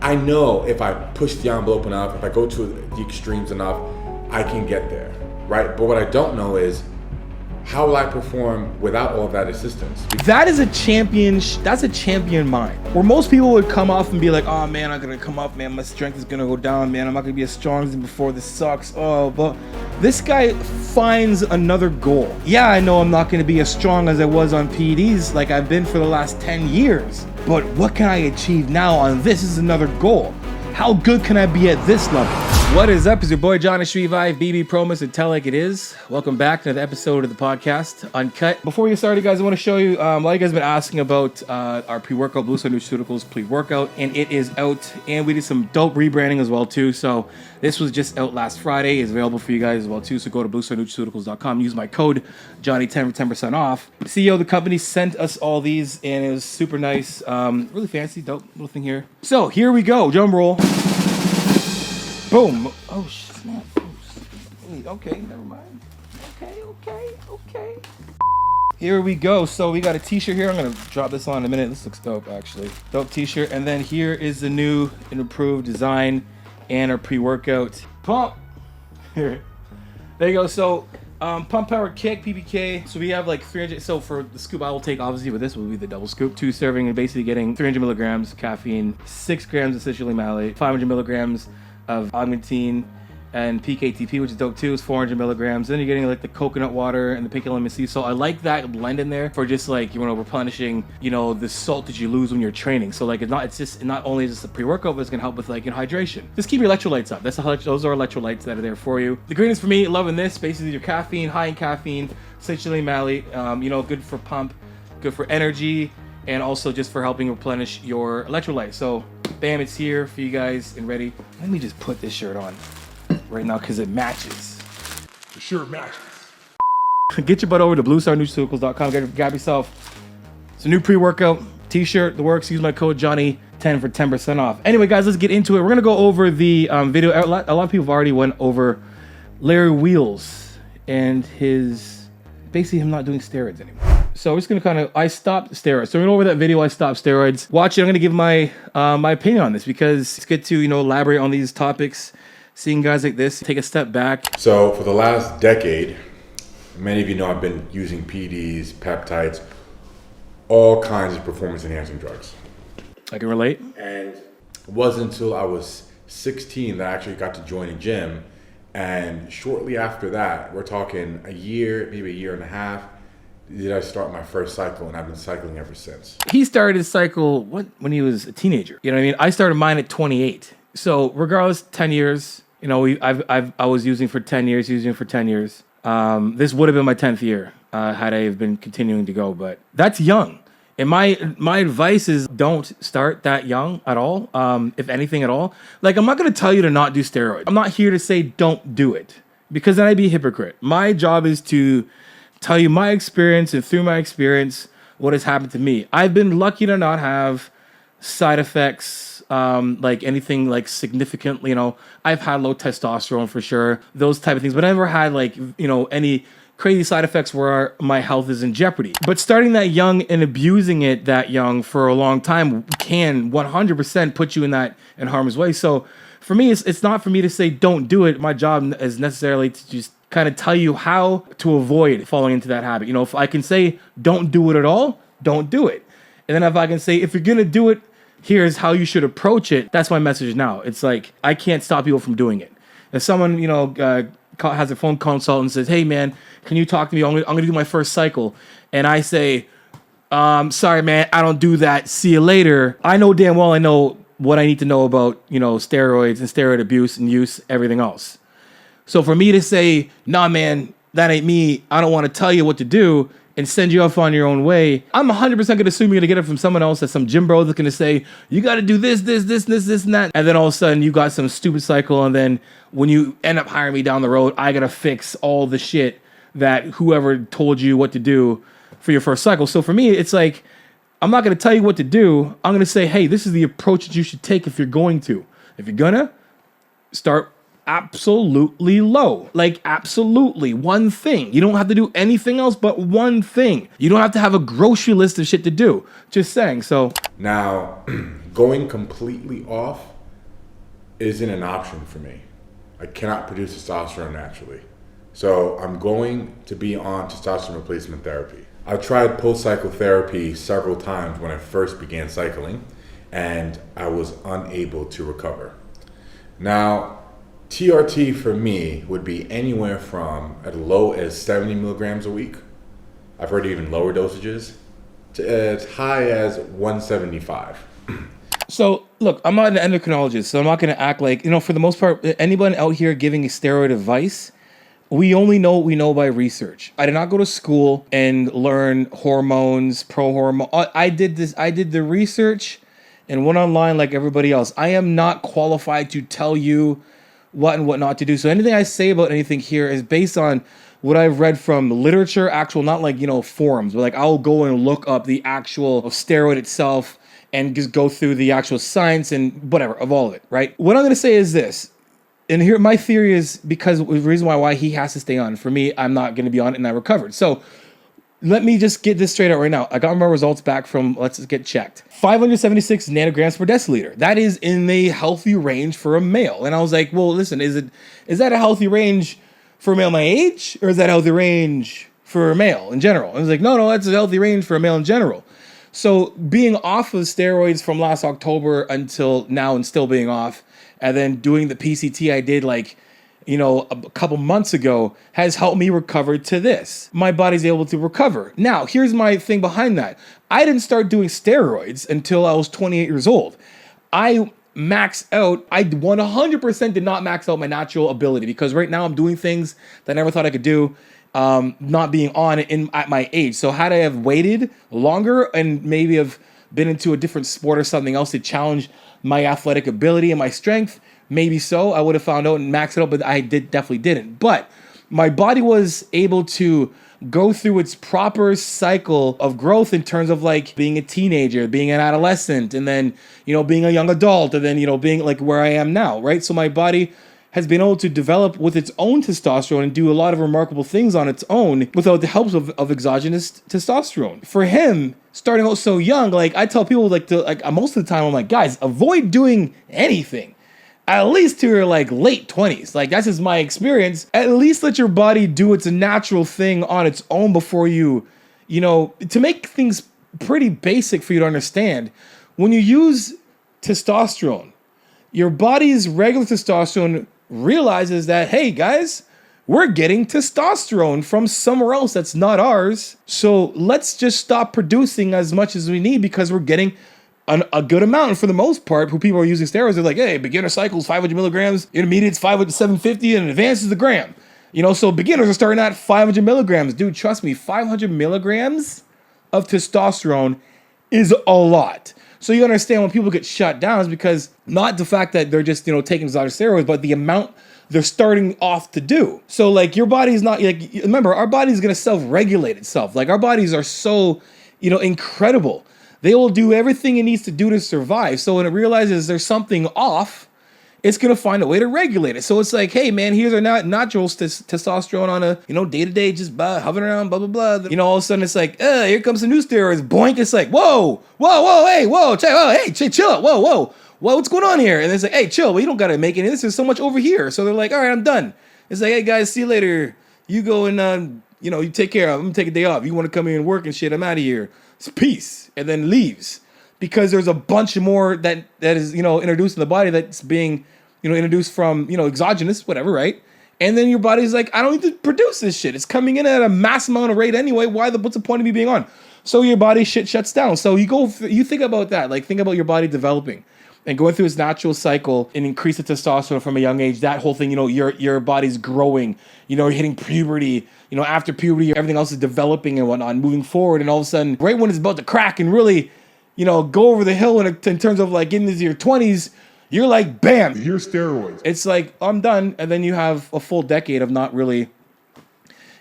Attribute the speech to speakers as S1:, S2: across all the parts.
S1: I know if I push the envelope enough, if I go to the extremes enough, I can get there, right? But what I don't know is, how will I perform without all of that assistance?
S2: That is a champion. That's a champion mind. Where most people would come off and be like, "Oh man, I'm gonna come up, man. My strength is gonna go down, man. I'm not gonna be as strong as before. This sucks." Oh, but this guy finds another goal. Yeah, I know I'm not gonna be as strong as I was on PEDs, like I've been for the last 10 years. But what can I achieve now on this? Is another goal. How good can I be at this level? What is up? It's your boy Johnny Shrivive, BB Promise and Tell Like It Is. Welcome back to another episode of the podcast, Uncut. Before we get started, guys, I want to show you, a lot of you guys have been asking about our pre-workout, Blue Star Nutraceuticals pre-workout, and it is out, and we did some dope rebranding as well, too. So this was just out last Friday. It's available for you guys as well, too. So go to bluestarnutraceuticals.com, use my code, Johnny10 for 10% off. CEO of the company sent us all these, and it was super nice. Really fancy, dope little thing here. So here we go, drum roll. Boom. Oh, snap. Okay, never mind. Okay. Here we go. So we got a t-shirt here. I'm going to drop this on in a minute. This looks dope, actually. Dope t-shirt. And then here is the new and improved design and our pre-workout pump. Here. There you go. So pump power kick, PPK. So we have like 300. So for the scoop I will take, obviously, with this will be the double scoop. 2 serving and basically getting 300 milligrams caffeine, 6 grams essentially malate, 500 milligrams of augmentine, and PKTP, which is dope too, is 400 milligrams. Then you're getting like the coconut water and the pink lemon sea. So I like that blend in there for just like, replenishing, the salt that you lose when you're training. So like it's not only just a pre-workout, but it's gonna help with like hydration. Just keep your electrolytes up. Those are electrolytes that are there for you. The green is for me, loving this. Basically your caffeine, high in caffeine, essentially malate, good for pump, good for energy, and also just for helping replenish your electrolytes. So bam, it's here for you guys and ready. Let me just put this shirt on right now because it matches. The shirt matches. Get your butt over to bluestarnutraceuticals.com. Grab yourself. It's a new pre-workout t-shirt. The works. Use my code Johnny10 for 10% off. Anyway, guys, let's get into it. We're gonna go over the video. A lot of people have already went over Larry Wheels and basically him not doing steroids anymore. So we're just gonna I stopped steroids. So we're over that video, I stopped steroids. Watch it, I'm gonna give my my opinion on this because it's good to, elaborate on these topics. Seeing guys like this, take a step back.
S1: So for the last decade, many of you know I've been using PEDs, peptides, all kinds of performance enhancing drugs.
S2: I can relate.
S1: And it wasn't until I was 16 that I actually got to join a gym. And shortly after that, we're talking a year, maybe a year and a half, did I start my first cycle, and I've been cycling ever since.
S2: He started his cycle when he was a teenager. You know what I mean? I started mine at 28. So regardless, 10 years. I was using for 10 years. Using for 10 years. This would have been my 10th year had I have been continuing to go. But that's young. And my advice is don't start that young at all. If anything at all. Like, I'm not going to tell you to not do steroids. I'm not here to say don't do it because then I'd be a hypocrite. My job is to tell you my experience, and through my experience, what has happened to me. I've been lucky to not have side effects, like anything like significant. I've had low testosterone for sure, those type of things, but I never had like, any crazy side effects where my health is in jeopardy. But starting that young and abusing it that young for a long time can 100% put you in harm's way. So for me, it's not for me to say don't do it. My job is necessarily to just kind of tell you how to avoid falling into that habit. If I can say don't do it at all, don't do it. And then if I can say if you're gonna do it, here's how you should approach it. That's my message now. It's like I can't stop people from doing it. If someone has a phone consult and says, "Hey man, can you talk to me? I'm gonna do my first cycle," and I say, "Sorry man, I don't do that. See you later." I know damn well I know what I need to know about steroids and steroid abuse and use, everything else. So for me to say, "Nah, man, that ain't me. I don't want to tell you what to do," and send you off on your own way, I'm 100% going to assume you're going to get it from someone else, that's some gym bro that's going to say, "You got to do this, and that." And then all of a sudden you got some stupid cycle. And then when you end up hiring me down the road, I got to fix all the shit that whoever told you what to do for your first cycle. So for me, it's like, I'm not going to tell you what to do. I'm going to say, hey, this is the approach that you should take if you're going to. If you're going to start absolutely low. Like absolutely one thing. You don't have to do anything else but one thing. You don't have to have a grocery list of shit to do. Just saying. So
S1: now, going completely off isn't an option for me. I cannot produce testosterone naturally. So I'm going to be on testosterone replacement therapy. I've tried post-cycle therapy several times when I first began cycling, and I was unable to recover. Now, TRT for me would be anywhere from as low as 70 milligrams a week. I've heard even lower dosages, to as high as 175.
S2: So, look, I'm not an endocrinologist, so I'm not going to act like, for the most part, anyone out here giving steroid advice, we only know what we know by research. I did not go to school and learn hormones, pro-hormone. I did the research and went online like everybody else. I am not qualified to tell you what and what not to do. So anything I say about anything here is based on what I've read from literature, actual, not like, forums, but like I'll go and look up the actual steroid itself and just go through the actual science and whatever of all of it, right? What I'm going to say is this, and here my theory is because the reason why he has to stay on. For me, I'm not going to be on it, and I recovered. So let me just get this straight out right now. I got my results back from, let's just get checked. 576 nanograms per deciliter. That is in the healthy range for a male. And I was like, well, listen, is that a healthy range for a male my age, or is that a healthy range for a male in general? And I was like, no, that's a healthy range for a male in general. So being off of steroids from last October until now and still being off, and then doing the PCT I did a couple months ago has helped me recover to this. My body's able to recover. Now, here's my thing behind that. I didn't start doing steroids until I was 28 years old. I maxed out. I 100% did not max out my natural ability because right now I'm doing things that I never thought I could do. Not being on it at my age. So had I have waited longer and maybe have been into a different sport or something else to challenge my athletic ability and my strength, maybe so, I would have found out and maxed it out, but I definitely didn't. But my body was able to go through its proper cycle of growth in terms of like being a teenager, being an adolescent, and then, being a young adult, and then, being like where I am now, right? So my body has been able to develop with its own testosterone and do a lot of remarkable things on its own without the help of exogenous testosterone. For him, starting out so young, like I tell people most of the time, I'm like, guys, avoid doing anything. At least to your like late 20s. Like that's just my experience. At least let your body do its natural thing on its own before you to make things pretty basic for you to understand. When you use testosterone, your body's regular testosterone realizes that, hey guys, we're getting testosterone from somewhere else that's not ours. So let's just stop producing as much as we need because we're getting a good amount. And for the most part, who people are using steroids, they're like, hey, beginner cycles 500 milligrams, intermediates 500 to 750, and advanced is a gram. So beginners are starting at 500 milligrams. Dude, trust me, 500 milligrams of testosterone is a lot. So you understand when people get shut down is because not the fact that they're just, taking exogenous steroids, but the amount they're starting off to do. So like your body's not like, remember, our body's going to self-regulate itself. Like our bodies are so, incredible. They will do everything it needs to do to survive. So when it realizes there's something off, it's going to find a way to regulate it. So it's like, hey man, here's our natural testosterone on a, day-to-day, just hovering around, blah, blah, blah. All of a sudden it's like, here comes some new steroids. Boink. It's like, whoa, hey, whoa, check, hey, chill out, whoa, what's going on here? And it's like, hey, chill, well, you don't got to make any of this. There's so much over here. So they're like, all right, I'm done. It's like, hey guys, see you later. You go and, you take care of it. I'm going to take a day off. You want to come here and work and shit, I'm out of here. It's peace. And then leaves. Because there's a bunch more that is, introduced in the body that's being, introduced from, exogenous, whatever, right? And then your body's like, I don't need to produce this shit. It's coming in at a mass amount of rate anyway. What's the point of me being on? So your body shit shuts down. So you think about that. Like think about your body developing and going through its natural cycle and increase the testosterone from a young age. That whole thing, your body's growing. You're hitting puberty. After puberty, everything else is developing and whatnot, moving forward. And all of a sudden, right when it's about to crack and really, go over the hill in terms of like getting into your 20s, you're like, bam, here's steroids. It's like, I'm done. And then you have a full decade of not really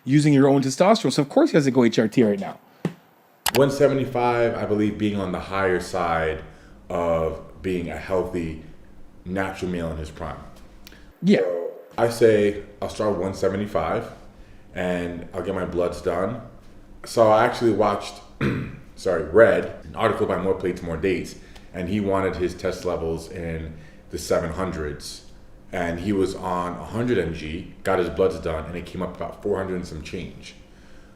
S2: using your own testosterone. So of course he has to go HRT right now.
S1: 175, I believe, being on the higher side of being a healthy, natural male in his prime.
S2: Yeah.
S1: So I say I'll start with 175 and I'll get my bloods done. So I actually read an article by More Plates, More Dates, and he wanted his test levels in the 700s. And he was on 100 mg, got his bloods done, and it came up about 400 and some change.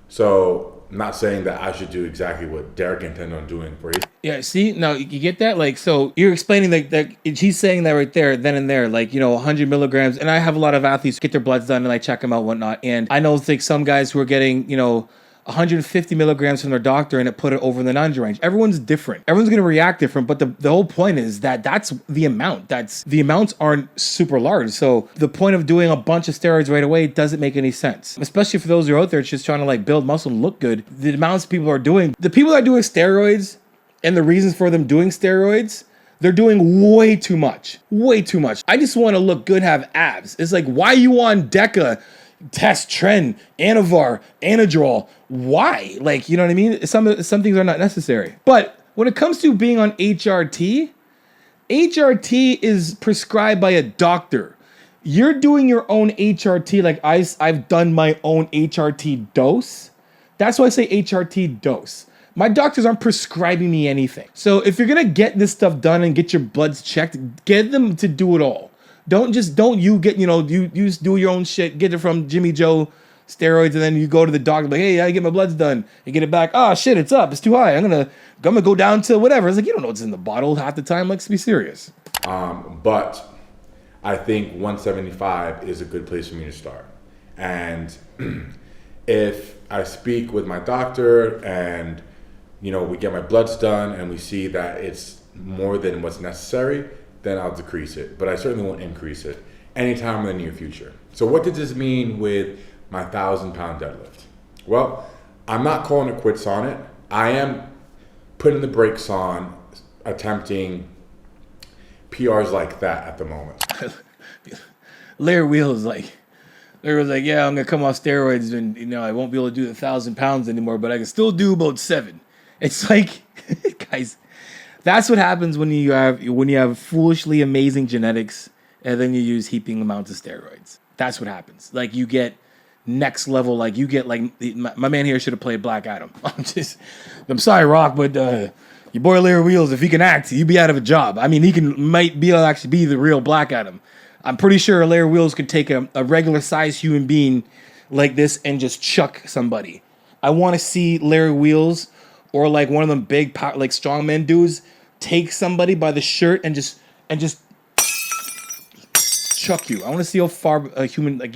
S1: So I'm not saying that I should do exactly what Derek intended on doing for his.
S2: Yeah, see, now you get that? Like, so you're explaining that he's saying that right there, then and there, like, 100 milligrams. And I have a lot of athletes get their bloods done and I check them out, whatnot. And I know like some guys who are getting, 150 milligrams from their doctor and it put it over the 90 range. Everyone's different. Everyone's going to react different. But the whole point is that that's the amount. The amounts aren't super large. So the point of doing a bunch of steroids right away doesn't make any sense. Especially for those who are out there just trying to like build muscle and look good. The amounts people are doing, the people that are doing steroids and the reasons for them doing steroids, they're doing way too much. Way too much. I just want to look good, have abs. It's like, why you on DECA, Test, Tren, Anavar, Anadrol? Why? Like, you know what I mean? Some things are not necessary. But when it comes to being on HRT, HRT is prescribed by a doctor. You're doing your own HRT, like I've done my own HRT dose. That's why I say HRT dose. My doctors aren't prescribing me anything. So if you're gonna get this stuff done and get your bloods checked, get them to do it all. Don't you get, you just do your own shit, get it from Jimmy Joe Steroids, and then you go to the doctor like, hey, I get my bloods done. You get it back. Oh shit, it's up. It's too high. I'm gonna go down to whatever. It's like, you don't know what's in the bottle half the time. Let's be serious.
S1: But I think 175 is a good place for me to start. And if I speak with my doctor and we get my bloods done and we see that it's more than what's necessary, then I'll decrease it. But I certainly won't increase it anytime in the near future. So what did this mean with my 1,000-pound deadlift? Well, I'm not calling it quits on it. I am putting the brakes on attempting PRs like that at the moment.
S2: Larry was like, yeah, I'm gonna come off steroids and I won't be able to do the 1,000 pounds anymore, but I can still do about 7. It's like, guys, that's what happens when you have foolishly amazing genetics and then you use heaping amounts of steroids. That's what happens. Like you get next level, like you get like my man here should have played Black Adam. I'm sorry, Rock, but your boy Larry Wheels, if he can act, you'd be out of a job. I mean, might be able to actually be the real Black Adam. I'm pretty sure Larry Wheels could take a regular sized human being like this and just chuck somebody. I want to see Larry Wheels or like one of them big like strongman dudes take somebody by the shirt and just chuck you. I want to see how far a human, like,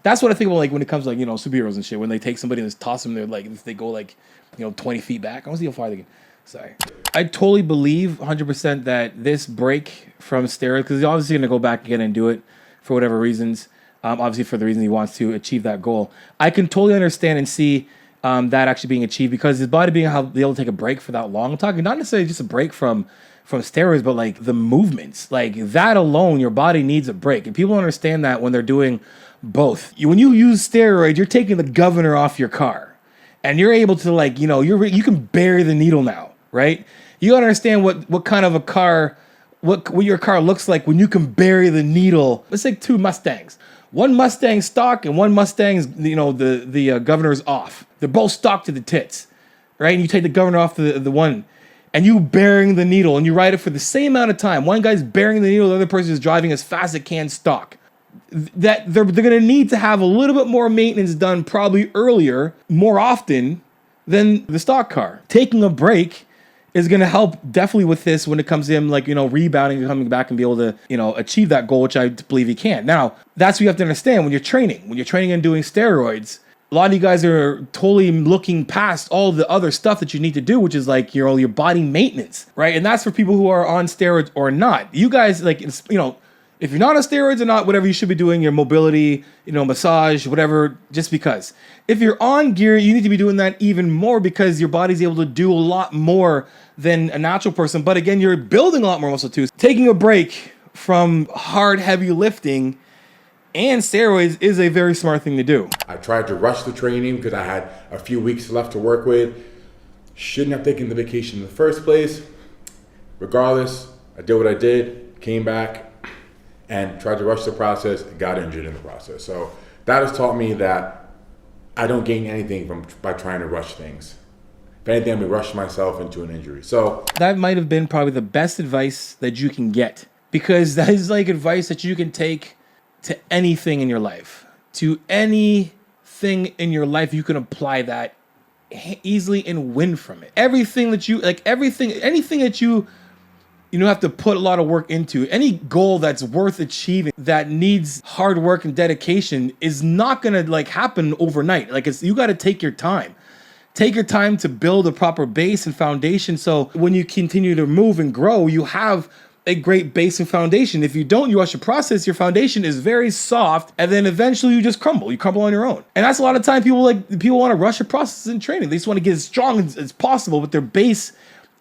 S2: that's what I think about, like when it comes to like, superheroes and shit, when they take somebody and just toss them, they're like, if they go like, 20 feet back. I want to see how far they can. Sorry. I totally believe 100% that this break from steroids, because he's obviously going to go back again and do it for whatever reasons, obviously for the reason he wants to achieve that goal. I can totally understand and see that actually being achieved because his body being able to take a break for that long. I'm talking not necessarily just a break from steroids, but like the movements, like that alone, your body needs a break. And people understand that when they're doing both. When you use steroids, you're taking the governor off your car and you're able to like, you can bury the needle now, right? You gotta understand what kind of a car, what your car looks like when you can bury the needle. Let's take 2 Mustangs. One Mustang stock and one Mustang's, the governor's off. They're both stock to the tits, right? And you take the governor off the one and you burying the needle and you ride it for the same amount of time. One guy's burying the needle, the other person is driving as fast as it can stock. That they're going to need to have a little bit more maintenance done probably earlier, more often than the stock car. Taking a break is going to help definitely with this when it comes to him, like, rebounding and coming back and be able to, achieve that goal, which I believe he can. Now, that's what you have to understand when you're training. When you're training and doing steroids, a lot of you guys are totally looking past all the other stuff that you need to do, which is like your body maintenance, right? And that's for people who are on steroids or not. You guys, like, if you're not on steroids or not, whatever you should be doing, your mobility, massage, whatever, just because. If you're on gear, you need to be doing that even more because your body's able to do a lot more than a natural person. But again, you're building a lot more muscle too. Taking a break from hard, heavy lifting and steroids is a very smart thing to do.
S1: I tried to rush the training because I had a few weeks left to work with. Shouldn't have taken the vacation in the first place. Regardless, I did what I did, came back. and tried to rush the process, got injured in the process. So that has taught me that I don't gain anything by trying to rush things. If anything, I'm rushing myself into an injury. So
S2: that might have been probably the best advice that you can get, because that is like advice that you can take to anything in your life. To anything in your life, you can apply that easily and win from it. Everything that you anything that you have to put a lot of work into, any goal that's worth achieving that needs hard work and dedication is not gonna like happen overnight. Like you got to take your time. Take your time to build a proper base and foundation. So when you continue to move and grow, you have a great base and foundation. If you don't, you rush the process, your foundation is very soft, and then eventually you just crumble. You crumble on your own. And that's a lot of time people want to rush a process in training. They just want to get as strong as possible, but their base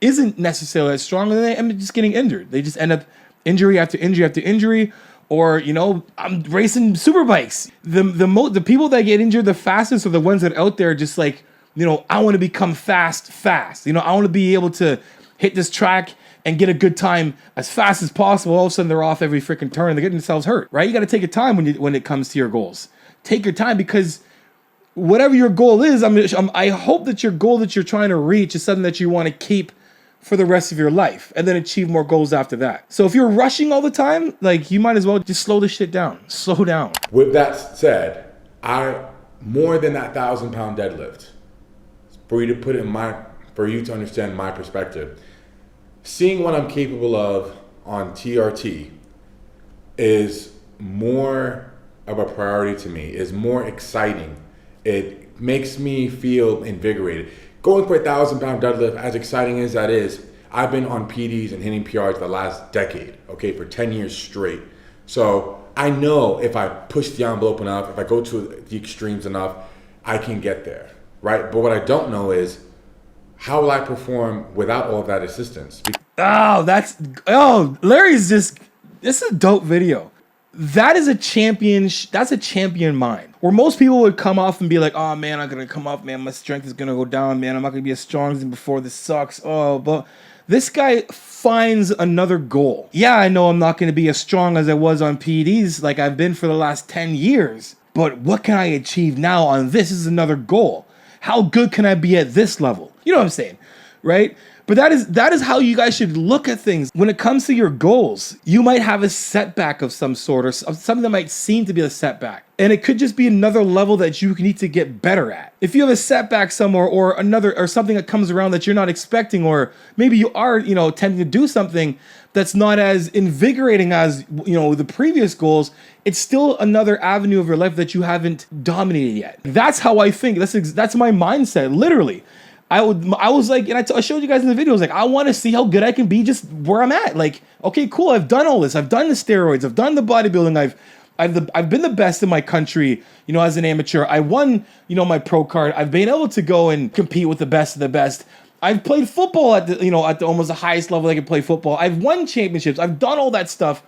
S2: isn't necessarily as strong, and they end up just getting injured. They just end up injury after injury after injury. Or, I'm racing super bikes. The people that get injured the fastest are the ones that are out there just like, I want to become fast. I want to be able to hit this track and get a good time as fast as possible. All of a sudden, they're off every freaking turn. They're getting themselves hurt, right? You got to take your time when it comes to your goals. Take your time, because whatever your goal is, I hope that your goal that you're trying to reach is something that you want to keep for the rest of your life and then achieve more goals after that. So if you're rushing all the time, like, you might as well just slow this shit down. Slow down.
S1: With that said, more than that 1,000-pound deadlift, for you to understand my perspective, seeing what I'm capable of on TRT is more of a priority to me, is more exciting. It makes me feel invigorated. Going for a 1,000-pound deadlift, as exciting as that is, I've been on PEDs and hitting PRs the last decade, for 10 years straight. So I know if I push the envelope enough, if I go to the extremes enough, I can get there, right? But what I don't know is, how will I perform without all of that assistance?
S2: Larry's this is a dope video. That is that's a champion mind. Where most people would come off and be like, oh man, I'm gonna come off, man, my strength is gonna go down, man, I'm not gonna be as strong as before, this sucks. But this guy finds another goal. Yeah, I know I'm not gonna be as strong as I was on PEDs like I've been for the last 10 years, but what can I achieve now on this? Is another goal. How good can I be at this level? You know what I'm saying, right? But that is how you guys should look at things. When it comes to your goals, you might have a setback of some sort, or something that might seem to be a setback. And it could just be another level that you need to get better at. If you have a setback somewhere, or something that comes around that you're not expecting, or maybe you are, attempting to do something that's not as invigorating as, the previous goals, it's still another avenue of your life that you haven't dominated yet. That's how I think. That's my mindset, literally. I was like, and I showed you guys in the video, I was like, I want to see how good I can be just where I'm at. Like, okay, cool, I've done all this. I've done the steroids. I've done the bodybuilding. I've been the best in my country, as an amateur. I won, my pro card. I've been able to go and compete with the best of the best. I've played football at the almost the highest level I can play football. I've won championships. I've done all that stuff.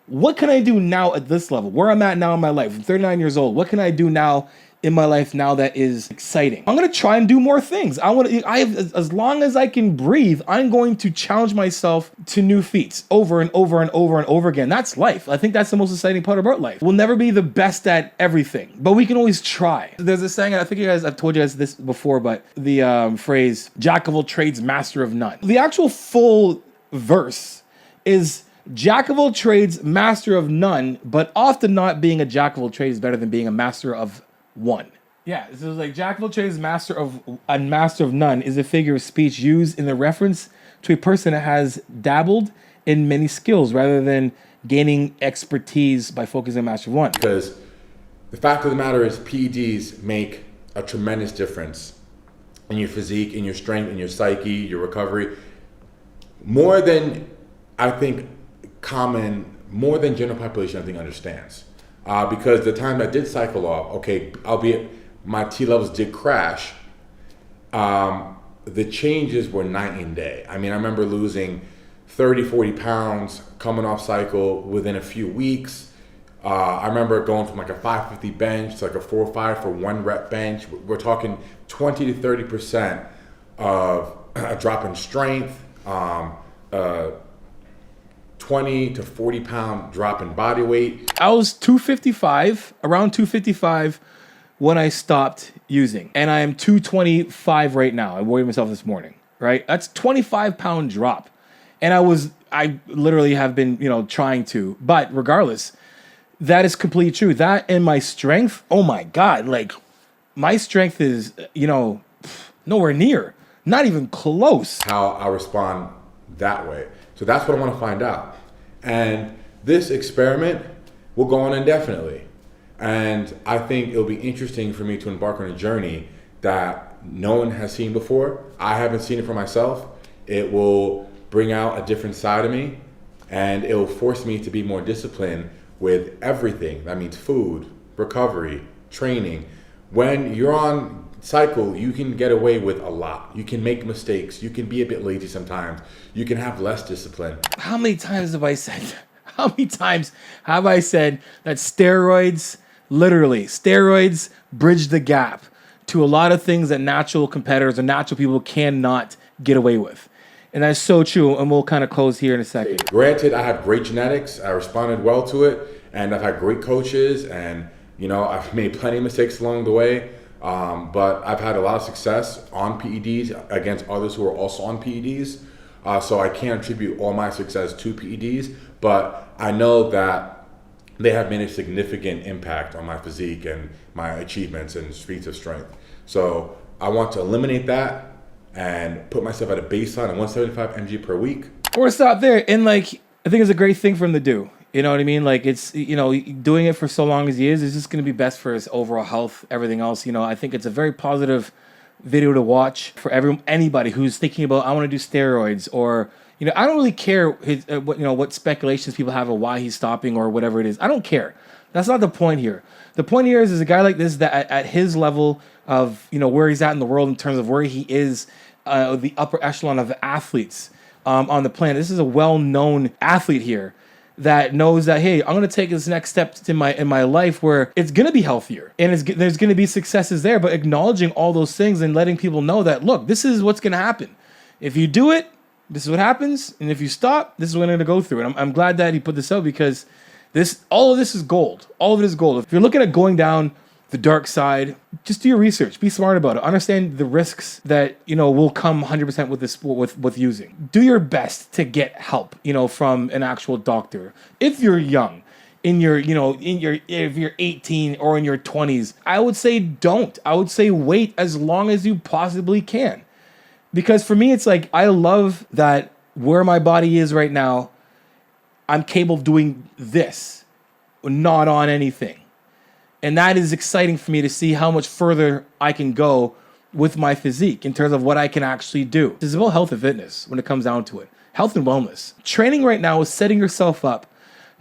S2: What can I do now at this level? Where I'm at now in my life? I'm 39 years old. What can I do now in my life now that is exciting? I'm gonna try and do more things. As long as I can breathe, I'm going to challenge myself to new feats over and over and over and over again. That's life. I think that's the most exciting part about life. We'll never be the best at everything, but we can always try. There's a saying, I've told you guys this before, but the phrase, jack of all trades, master of none. The actual full verse is, jack of all trades, master of none, but often not being a jack of all trades is better than being a master of one. Yeah, so it's like, jack of all trades, master of none is a figure of speech used in the reference to a person that has dabbled in many skills rather than gaining expertise by focusing on master of one.
S1: Because the fact of the matter is, PEDs make a tremendous difference in your physique, in your strength, in your psyche, your recovery, more than I think more than general population I think understands. Because the time I did cycle off, albeit my T levels did crash, the changes were night and day. I mean, I remember losing 30, 40 pounds coming off cycle within a few weeks. I remember going from like a 550 bench to like a 4-5 for 1 rep bench. We're talking 20 to 30% of a drop in strength, 20 20 to 40 pound drop in body weight.
S2: I was 255, around 255 when I stopped using. And I am 225 right now. I weighed myself this morning, right? That's 25-pound drop. And I literally have been, trying to. But regardless, that is completely true. That and my strength, oh my God, like my strength is, nowhere near, not even close.
S1: How I respond that way. So that's what I want to find out. And this experiment will go on indefinitely. And I think it'll be interesting for me to embark on a journey that no one has seen before. I haven't seen it for myself. It will bring out a different side of me, and it will force me to be more disciplined with everything. That means food, recovery, training. When you're on cycle, you can get away with a lot. You can make mistakes. You can be a bit lazy sometimes. You can have less discipline.
S2: How many times have I said that steroids, literally, steroids bridge the gap to a lot of things that natural competitors or natural people cannot get away with? And that's so true, and we'll kind of close here in a second.
S1: Granted, I have great genetics. I responded well to it, and I've had great coaches, and I've made plenty of mistakes along the way. But I've had a lot of success on PEDs against others who are also on PEDs. So I can't attribute all my success to PEDs, but I know that they have made a significant impact on my physique and my achievements and feats of strength. So I want to eliminate that and put myself at a baseline of 175 mg per week.
S2: We're gonna stop there. And I think it's a great thing for him to do. You know what I mean? Like, it's, doing it for so long as he is just going to be best for his overall health, everything else. I think it's a very positive video to watch for anybody who's thinking about, I want to do steroids, or, I don't really care what speculations people have of why he's stopping or whatever it is. I don't care. That's not the point here. The point here is a guy like this that at his level of, where he's at in the world in terms of where he is, the upper echelon of athletes on the planet. This is a well-known athlete here that knows that, hey, I'm going to take this next step in my life where it's going to be healthier and there's going to be successes there, but acknowledging all those things and letting people know that, look, this is what's going to happen. If you do it, this is what happens. And if you stop, this is what I'm going to go through. And I'm glad that he put this out, because all of this is gold. All of it is gold. If you're looking at going down the dark side, just do your research. Be smart about it. Understand the risks that will come 100% with this with using. Do your best to get help, from an actual doctor. If you're young, if you're 18 or in your 20s, I would say don't. I would say wait as long as you possibly can, because for me, it's like, I love that where my body is right now, I'm capable of doing this, not on anything. And that is exciting for me to see how much further I can go with my physique in terms of what I can actually do. It's about health and fitness when it comes down to it. Health and wellness. Training right now is setting yourself up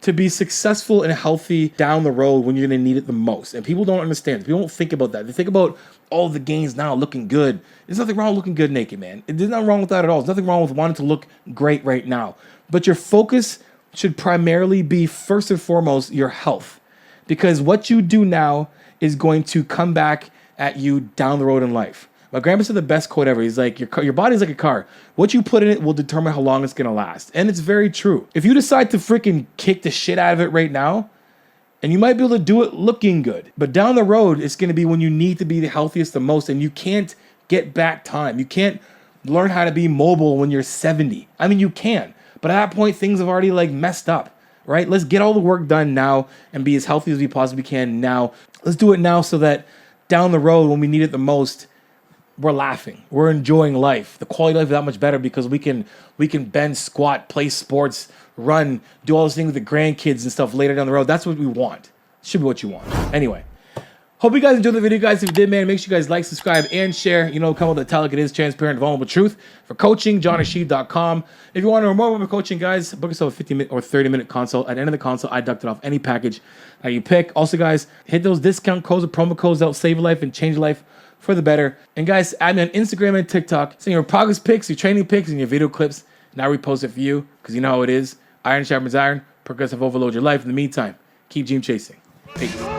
S2: to be successful and healthy down the road when you're going to need it the most. And people don't understand. People don't think about that. They think about all the gains now looking good. There's nothing wrong with looking good naked, man. There's nothing wrong with that at all. There's nothing wrong with wanting to look great right now. But your focus should primarily be, first and foremost, your health. Because what you do now is going to come back at you down the road in life. My grandpa said the best quote ever. He's like, your body's like a car. What you put in it will determine how long it's going to last. And it's very true. If you decide to freaking kick the shit out of it right now, and you might be able to do it looking good, but down the road, it's going to be when you need to be the healthiest the most, and you can't get back time. You can't learn how to be mobile when you're 70. I mean, you can, but at that point, things have already messed up. Right? Let's get all the work done now and be as healthy as we possibly can now. Let's do it now so that down the road, when we need it the most, we're laughing. We're enjoying life. The quality of life is that much better because we can bend, squat, play sports, run, do all those things with the grandkids and stuff later down the road. That's what we want. It should be what you want. Anyway. Hope you guys enjoyed the video, guys. If you did, man, make sure you guys like, subscribe, and share. Come with the tell like it is, transparent, vulnerable truth. For coaching, johnasheed.com. If you want to know more about coaching, guys, book yourself a 50-minute or 30-minute consult. At the end of the consult, I deduct it off any package that you pick. Also, guys, hit those discount codes or promo codes that will save your life and change your life for the better. And, guys, add me on Instagram and TikTok. Send your progress pics, your training pics, and your video clips. And I'll repost it for you because you know how it is. Iron sharpens iron. Progressive overload your life. In the meantime, keep dream chasing. Peace.